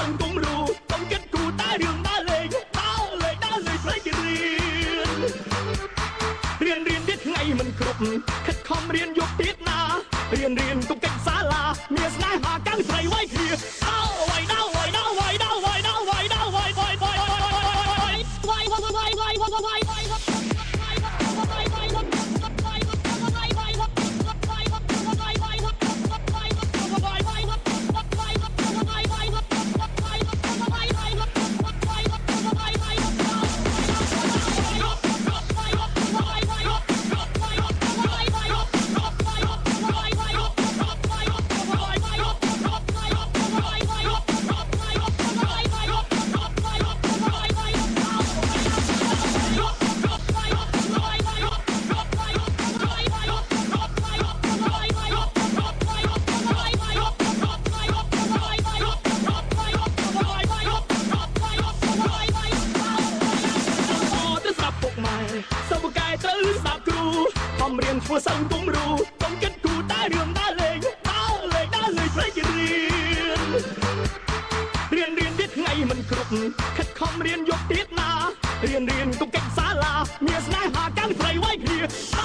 ងគំរូកុំគិតគូតែរឿងដើរលេងផ្លេចរៀនទៀតថ្ងៃមិនគ្រប់ខិតខំរៀនយកទៀតណារៀនទុកកិច្ចសាលាមានស្នេហាកាំងស្រីវៃគ្នារៀនធ្វើសឹងគំរូកុំគិតគូតែរឿងដើរលេងផ្លេចរៀនទៀតថ្ងៃមិនគ្រប់ខិតខំរៀនយកទៀតណារៀនទុកកិច្ចសាលាមានស្នេហាកាំងស្រីវៃគ្នា